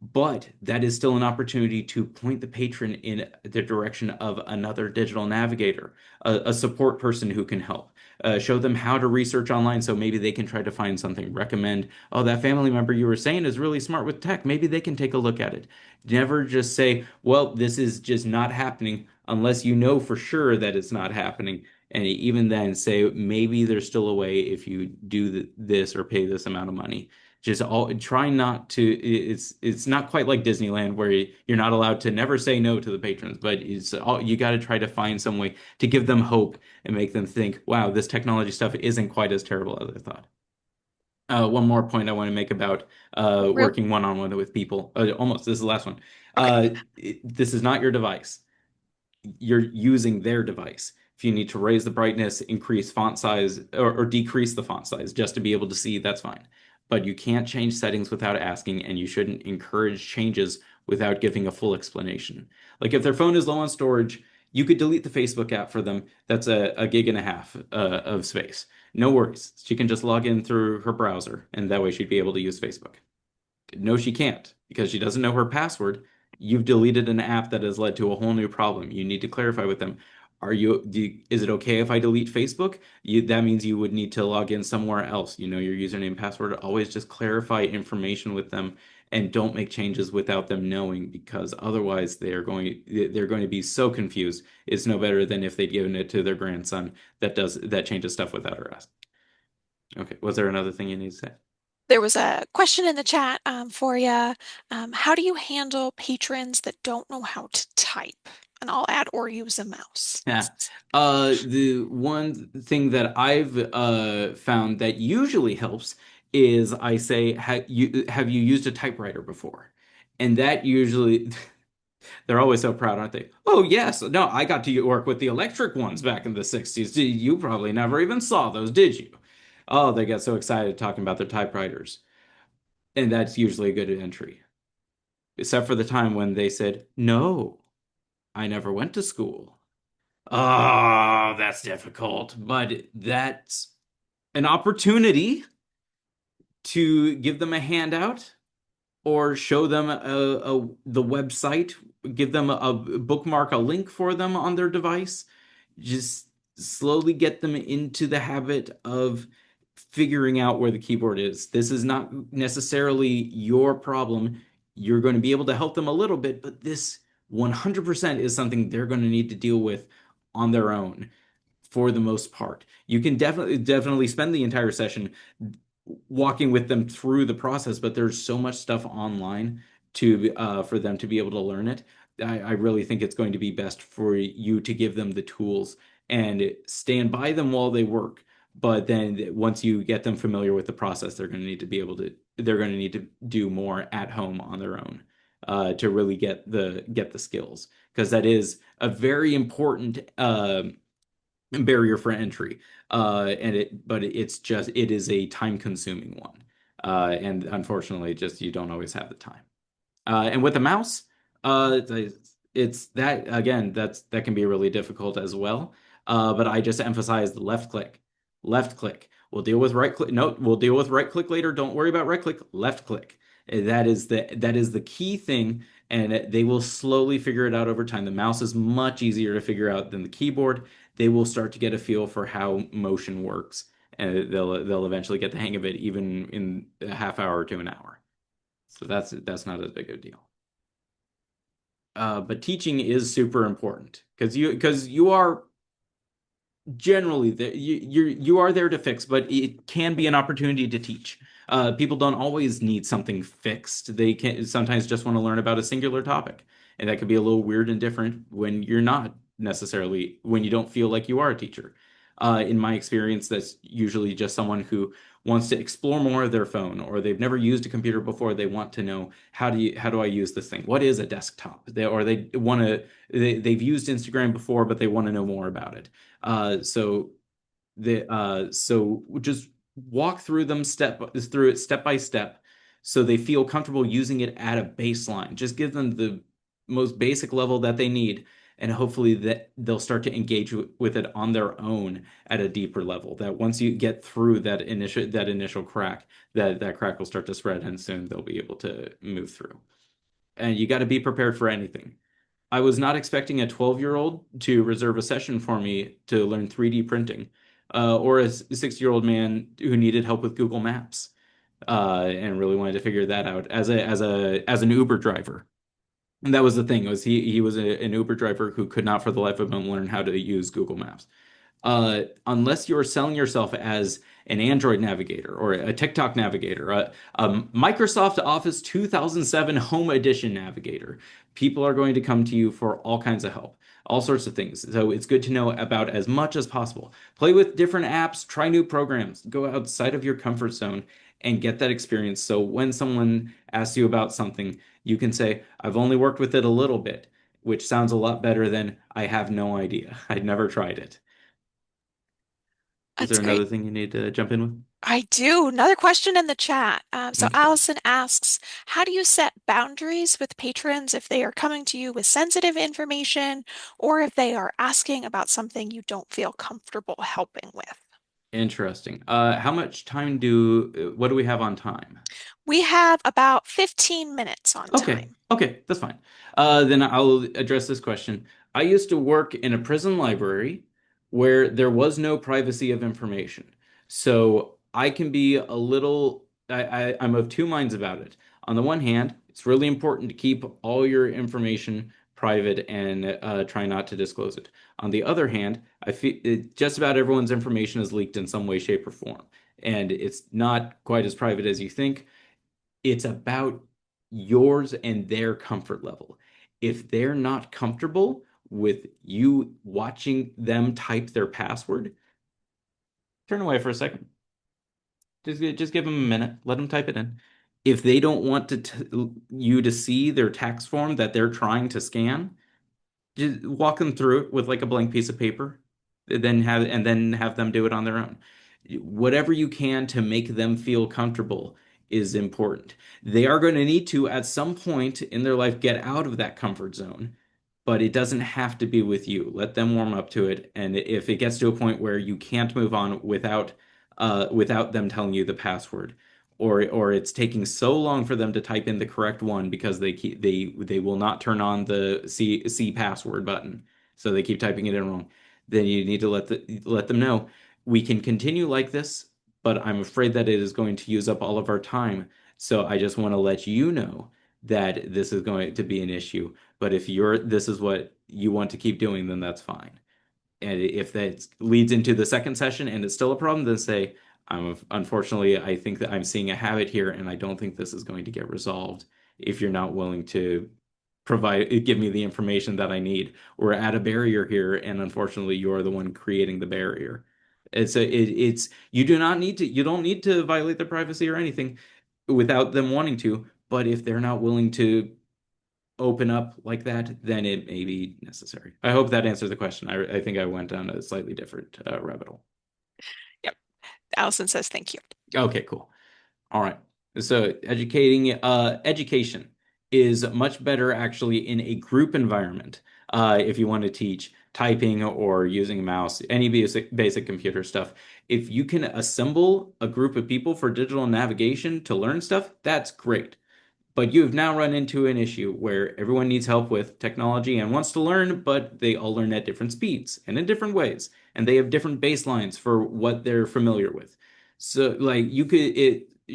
B: But that is still an opportunity to point the patron in the direction of another digital navigator, a support person who can help. Show them how to research online so maybe they can try to find something. Recommend, oh, that family member you were saying is really smart with tech. Maybe they can take a look at it. Never just say, well, this is just not happening unless you know for sure that it's not happening. And even then, say maybe there's still a way if you do this or pay this amount of money. Just all try not to. It's not quite like Disneyland where you're not allowed to never say no to the patrons, but it's all you got to try to find some way to give them hope and make them think, wow, this technology stuff isn't quite as terrible as I thought. One more point I want to make about
A: Real,
B: working one-on-one with people. Almost, this is the last one.
A: okay.
B: This is not your device. You're using their device. If you need to raise the brightness, increase font size, or decrease the font size just to be able to see, that's fine. But you can't change settings without asking, and you shouldn't encourage changes without giving a full explanation. Like if their phone is low on storage, you could delete the Facebook app for them. That's a gig and a half of space. No worries. She can just log in through her browser, and that way she'd be able to use Facebook. No, she can't because she doesn't know her password. You've deleted an app that has led to a whole new problem. You need to clarify with them. Is it okay if I delete Facebook? That means you would need to log in somewhere else. You know your username and password. Always just clarify information with them and don't make changes without them knowing because otherwise they're going to be so confused. It's no better than if they'd given it to their grandson that changes stuff without her asking. Okay, was there another thing you need to say?
A: There was a question in the chat for you. How do you handle patrons that don't know how to type? And I'll add or use a mouse.
B: Yeah. The one thing that I've found that usually helps is I say, have you used a typewriter before? And that usually, they're always so proud, aren't they? Oh, yes. No, I got to work with the electric ones back in the 60s. You probably never even saw those, did you? Oh, they get so excited talking about their typewriters. And that's usually a good entry, except for the time when they said, no, I never went to school. Oh, that's difficult, but that's an opportunity to give them a handout or show them the website, give them a bookmark, a link for them on their device. Just slowly get them into the habit of figuring out where the keyboard is. This is not necessarily your problem. You're going to be able to help them a little bit, but this 100% is something they're going to need to deal with on their own for the most part. You can definitely spend the entire session walking with them through the process, but there's so much stuff online to for them to be able to learn it. I really think it's going to be best for you to give them the tools and stand by them while they work. But then once you get them familiar with the process, they're going to need to do more at home on their own to really get the skills, because that is a very important barrier for entry. But it is a time consuming one. And unfortunately, just you don't always have the time. And with the mouse, it's that again, that can be really difficult as well. But I just emphasize the left click, left click. We'll deal with right click. No, we'll deal with right click later. Don't worry about right click, left click. That is the key thing, and they will slowly figure it out over time. The mouse is much easier to figure out than the keyboard. They will start to get a feel for how motion works, and they'll eventually get the hang of it, even in a half hour to an hour. So that's not as big a deal. But teaching is super important because you are generally you are there to fix, but it can be an opportunity to teach. People don't always need something fixed. They can sometimes just want to learn about a singular topic, and that could be a little weird and different when you're not necessarily when you don't feel like you are a teacher. In my experience, that's usually just someone who wants to explore more of their phone, or they've never used a computer before. They want to know how do I use this thing? What is a desktop? They want to they've used Instagram before, but they want to know more about it. So so just walk through it step by step, so they feel comfortable using it at a baseline. Just give them the most basic level that they need, and hopefully that they'll start to engage with it on their own at a deeper level. That once you get through that initial crack, that crack will start to spread, and soon they'll be able to move through. And you got to be prepared for anything. I was not expecting a 12-year-old to reserve a session for me to learn 3D printing, or a 60-year-old man who needed help with Google Maps, and really wanted to figure that out as an Uber driver. And that was the thing, was he was an Uber driver who could not for the life of him learn how to use Google Maps. Unless you're selling yourself as an Android navigator or a TikTok navigator, a Microsoft Office 2007 Home Edition navigator, people are going to come to you for all kinds of help, all sorts of things. So it's good to know about as much as possible. Play with different apps, try new programs, go outside of your comfort zone and get that experience. So when someone asks you about something, you can say, I've only worked with it a little bit, which sounds a lot better than I have no idea. I'd never tried it. Is
A: That's
B: there
A: great.
B: another thing you need to jump in with?
A: I do. Another question in the chat. So
B: Okay.
A: Allison asks, how do you set boundaries with patrons if they are coming to you with sensitive information or if they are asking about something you don't feel comfortable helping with?
B: Interesting. How much time what do we have on time?
A: We have about 15 minutes on
B: Okay,
A: time.
B: okay, that's fine. Then I'll address this question. I used to work in a prison library where there was no privacy of information. So I can be a little, I'm of two minds about it. On the one hand, it's really important to keep all your information private and try not to disclose it. On the other hand, I feel just about everyone's information is leaked in some way, shape, or form. And it's not quite as private as you think. It's about yours and their comfort level. If they're not comfortable with you watching them type their password, turn away for a second. Just give them a minute. Let them type it in. If they don't want you to see their tax form that they're trying to scan, just walk them through it with like a blank piece of paper, then have them do it on their own. Whatever you can to make them feel comfortable is important. They are going to need to, at some point in their life, get out of that comfort zone, but it doesn't have to be with you. Let them warm up to it, and if it gets to a point where you can't move on without them telling you the password, or it's taking so long for them to type in the correct one because they will not turn on the C password button, so they keep typing it in wrong, then you need to let them know we can continue like this, but I'm afraid that it is going to use up all of our time. So I just want to let you know that this is going to be an issue. But if this is what you want to keep doing, then that's fine. And if that leads into the second session and it's still a problem, then say, unfortunately, I think that I'm seeing a habit here, and I don't think this is going to get resolved if you're not willing to give me the information that I need. We're at a barrier here, and unfortunately, you're the one creating the barrier. It's you do not need to you don't need to violate their privacy or anything without them wanting to, but if they're not willing to open up like that, then it may be necessary. I hope that answers the question. I think I went down a slightly different rabbit hole.
A: Yep. Allison says thank you.
B: Okay, cool. All right. So education is much better actually in a group environment. If you want to teach typing or using a mouse, any basic computer stuff. If you can assemble a group of people for digital navigation to learn stuff, that's great. But you've now run into an issue where everyone needs help with technology and wants to learn, but they all learn at different speeds and in different ways, and they have different baselines for what they're familiar with. So, like,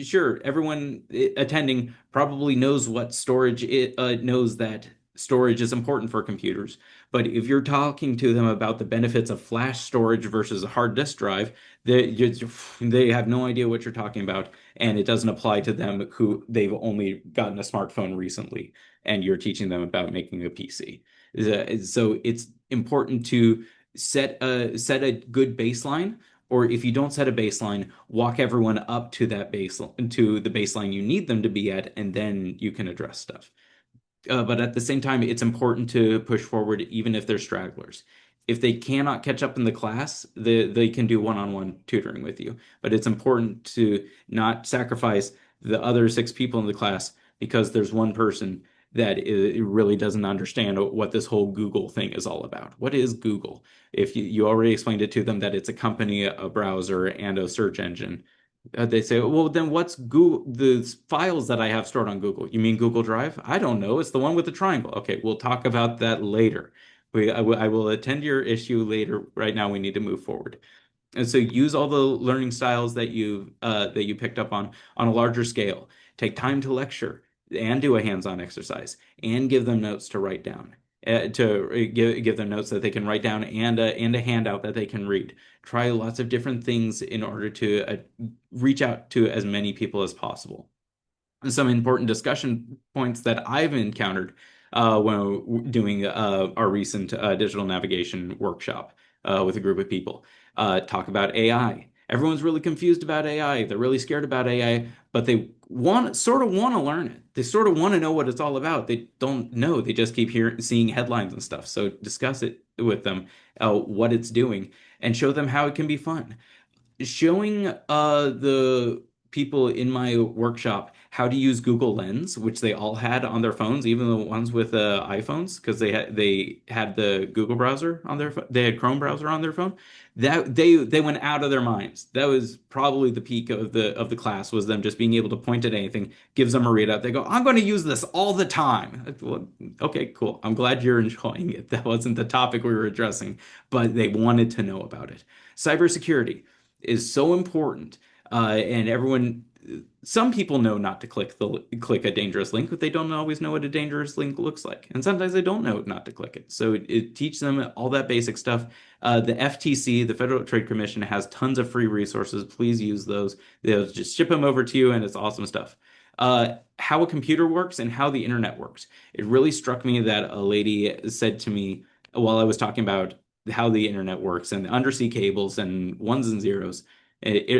B: sure, everyone attending probably knows what storage it knows that storage is important for computers. But if you're talking to them about the benefits of flash storage versus a hard disk drive, they have no idea what you're talking about, and it doesn't apply to them who they've only gotten a smartphone recently, and you're teaching them about making a PC. So it's important to set a good baseline, or if you don't set a baseline, walk everyone up to that baseline to the baseline you need them to be at, and then you can address stuff. But at the same time, it's important to push forward even if they're stragglers. If they cannot catch up in the class, they can do one-on-one tutoring with you. But it's important to not sacrifice the other six people in the class because there's one person that really doesn't understand what this whole Google thing is all about. What is Google? If you already explained it to them that it's a company, a browser, and a search engine, they say, well, then what's Google, the files that I have stored on Google? You mean Google Drive? I don't know. It's the one with the triangle. Okay, we'll talk about that later. I will attend your issue later. Right now, we need to move forward. And so use all the learning styles that you picked up on a larger scale. Take time to lecture and do a hands-on exercise and give them notes to write down. Give them notes that they can write down and a handout that they can read. Try lots of different things in order to reach out to as many people as possible. Some important discussion points that I've encountered when doing our recent digital navigation workshop with a group of people. Talk about AI. Everyone's really confused about AI. They're really scared about AI, but they sort of want to learn it. They sort of want to know what it's all about. They don't know. They just keep seeing headlines and stuff. So discuss it with them, what it's doing, and show them how it can be fun. Showing the people in my workshop how to use Google Lens, which they all had on their phones, even the ones with iPhones, because they had the Google browser on their they had Chrome browser on their phone. That they went out of their minds. That was probably the peak of the class, was them just being able to point at anything, gives them a readout. They go, I'm going to use this all the time. Well, okay, cool. I'm glad you're enjoying it. That wasn't the topic we were addressing, but they wanted to know about it. Cybersecurity is so important. And everyone, some people know not to click a dangerous link, but they don't always know what a dangerous link looks like. And sometimes they don't know not to click it. So it teaches them all that basic stuff. The FTC, the Federal Trade Commission, has tons of free resources. Please use those. They'll just ship them over to you, and it's awesome stuff. How a computer works and how the internet works. It really struck me that a lady said to me while I was talking about how the internet works and the undersea cables and ones and zeros,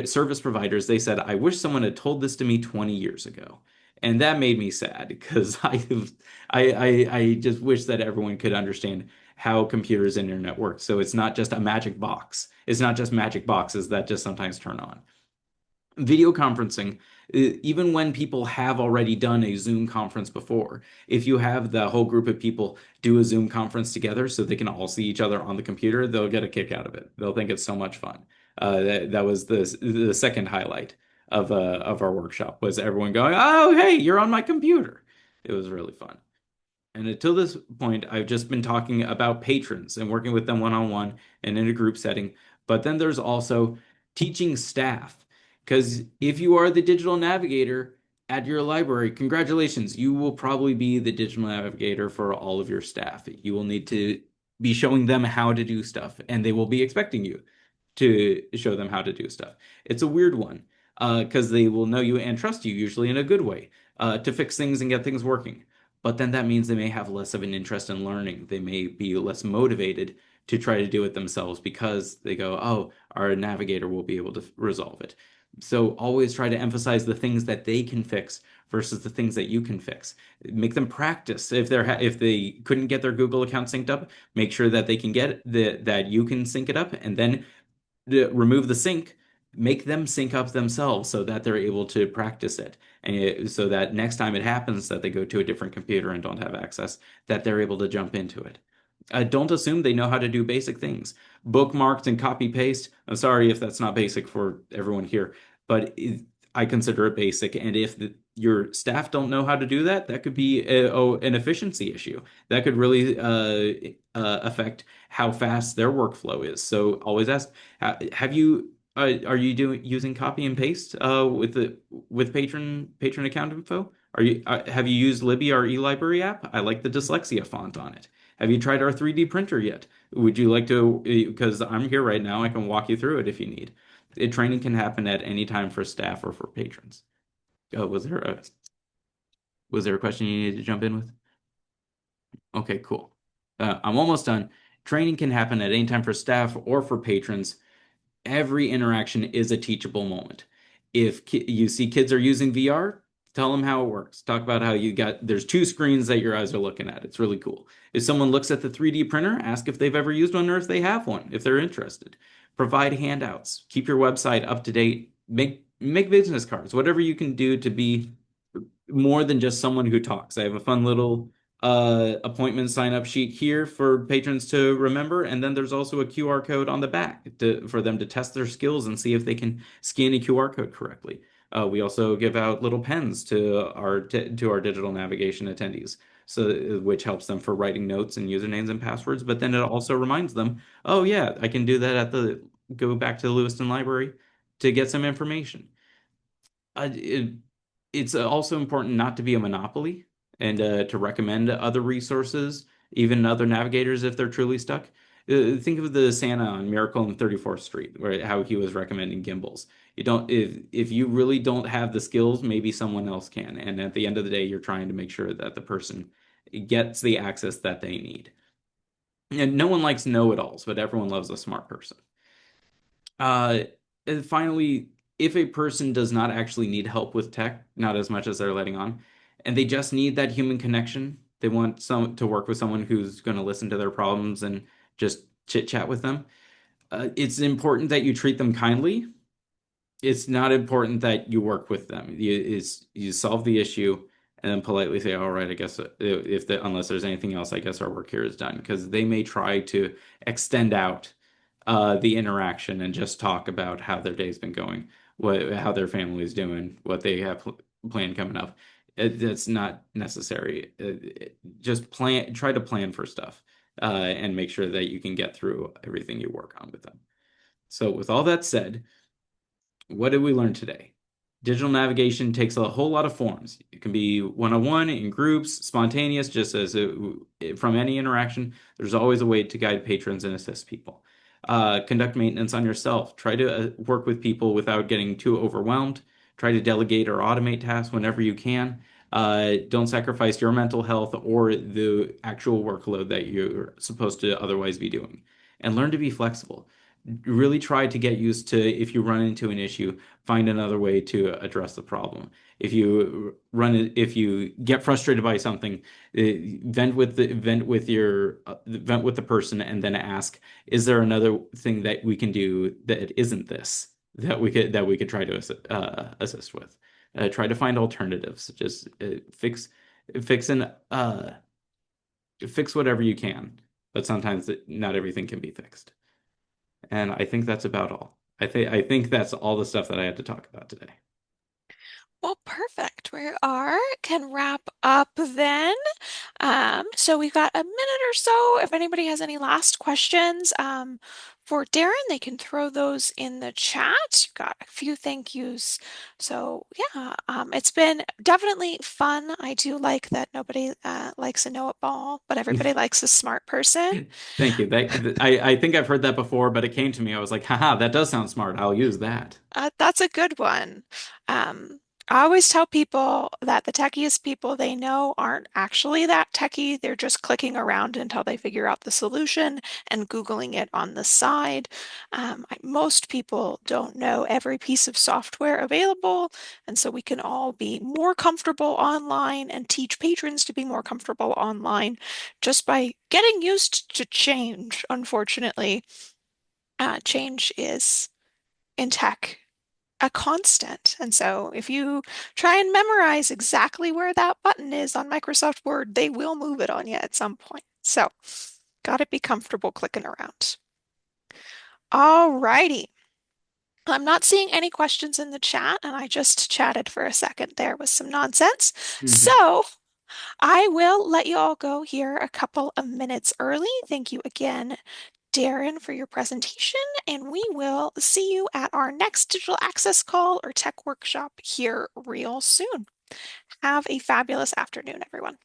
B: service providers, they said, I wish someone had told this to me 20 years ago. And that made me sad because I just wish that everyone could understand how computers and internet work. So it's not just a magic box. It's not just magic boxes that just sometimes turn on. Video conferencing, even when people have already done a Zoom conference before, if you have the whole group of people do a Zoom conference together so they can all see each other on the computer, they'll get a kick out of it. They'll think it's so much fun. That was the second highlight of our workshop, was everyone going, "Oh, hey, you're on my computer." It was really fun. And until this point, I've just been talking about patrons and working with them one-on-one and in a group setting. But then there's also teaching staff. Because if you are the digital navigator at your library, congratulations, you will probably be the digital navigator for all of your staff. You will need to be showing them how to do stuff, and they will be expecting you to show them how to do stuff. It's a weird one because they will know you and trust you, usually in a good way, to fix things and get things working. but then that means they may have less of an interest in learning. They may be less motivated to try to do it themselves because they go, oh, our navigator will be able to resolve it. So always try to emphasize the things that they can fix versus the things that you can fix. Make them practice. If they couldn't get their Google account synced up, make sure that they can get that you can sync it up, and then remove the sync, make them sync up themselves so that they're able to practice it. So that next time it happens that they go to a different computer and don't have access, that they're able to jump into it. Don't assume they know how to do basic things. Bookmarks and copy paste. I'm sorry if that's not basic for everyone here, but I consider it basic. And if your staff don't know how to do that, that could be an efficiency issue. That could really affect how fast their workflow is. So always ask, have you are you doing using copy and paste with patron account info? Are you have you used Libby, our e-library app? I like the dyslexia font on it. Have you tried our 3D printer yet? Would you like to? Because I'm here right now, I can walk you through it if you need. Training can happen at any time for staff or for patrons. Was there a question you needed to jump in with? Okay, cool. I'm almost done. Training can happen at any time for staff or for patrons. Every interaction is a teachable moment. If you see kids are using VR, tell them how it works. Talk about how there's two screens that your eyes are looking at. It's really cool. If someone looks at the 3D printer, ask if they've ever used one or if they have one, if they're interested. Provide handouts. Keep your website up to date. Make business cards. Whatever you can do to be more than just someone who talks. I have a fun little appointment sign up sheet here for patrons to remember, and then there's also a QR code on the back for them to test their skills and see if they can scan a QR code correctly. We also give out little pens to our digital navigation attendees, so which helps them for writing notes and usernames and passwords. But then it also reminds them, oh yeah, I can do that go back to the Lewiston Library to get some information. It's also important not to be a monopoly and to recommend other resources, even other navigators if they're truly stuck. Think of the Santa on Miracle on 34th Street, where how he was recommending gimbals. You don't if you really don't have the skills, maybe someone else can. And at the end of the day, you're trying to make sure that the person gets the access that they need. And no one likes know-it-alls, but everyone loves a smart person. Uh, and finally, if a person does not actually need help with tech, not as much as they're letting on, and they just need that human connection, they want some to work with someone who's going to listen to their problems and just chit chat with them. It's important that you treat them kindly. It's not important that you work with them. You solve the issue and then politely say, "All right, I guess unless there's anything else, I guess our work here is done." Because they may try to extend out the interaction and just talk about how their day's been going, how their family's doing, what they have planned coming up. That's not necessary. Just try to plan for stuff, and make sure that you can get through everything you work on with them. So, with all that said, what did we learn today? Digital navigation takes a whole lot of forms. It can be one-on-one, in groups, spontaneous, just from any interaction. There's always a way to guide patrons and assist people. Conduct maintenance on yourself. Try to work with people without getting too overwhelmed. Try to delegate or automate tasks whenever you can. Don't sacrifice your mental health or the actual workload that you're supposed to otherwise be doing. And learn to be flexible. Really try to get used to, if you run into an issue, find another way to address the problem. If you get frustrated by something, vent with the person, and then ask, is there another thing that we can do that isn't this that we could try to assist with? Try to find alternatives. Just fix and fix whatever you can, but sometimes not everything can be fixed. And I think that's about all. I think that's all the stuff that I had to talk about today.
A: Well, perfect. Can wrap up then. So we've got a minute or so. If anybody has any last questions, for Darren, they can throw those in the chat. You've got a few thank yous. So yeah, it's been definitely fun. I do like that nobody likes a know-it-all, but everybody likes a smart person.
B: Thank you. I think I've heard that before, but it came to me. I was like, haha, that does sound smart. I'll use that.
A: That's a good one. Um, I always tell people that the techiest people they know aren't actually that techie. They're just clicking around until they figure out the solution and Googling it on the side. Most people don't know every piece of software available, and so we can all be more comfortable online and teach patrons to be more comfortable online just by getting used to change. Unfortunately, change is in tech a constant. And so if you try and memorize exactly where that button is on Microsoft Word, they will move it on you at some point. So got to be comfortable clicking around. All righty. I'm not seeing any questions in the chat, and I just chatted for a second there with some nonsense.
B: Mhm.
A: So I will let you all go here a couple of minutes early. Thank you again, Darren, for your presentation, and we will see you at our next digital access call or tech workshop here real soon. Have a fabulous afternoon, everyone.